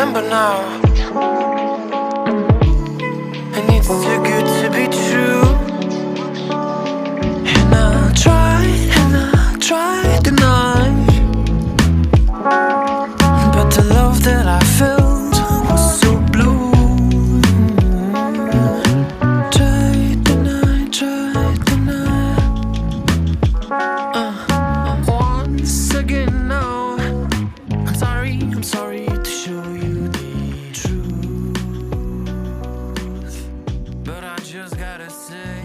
remember now, and it's too good to be true. And I tried deny, but the love that I felt was so blue. Tried deny. Once again now, I'm sorry to show you the truth, but I just gotta say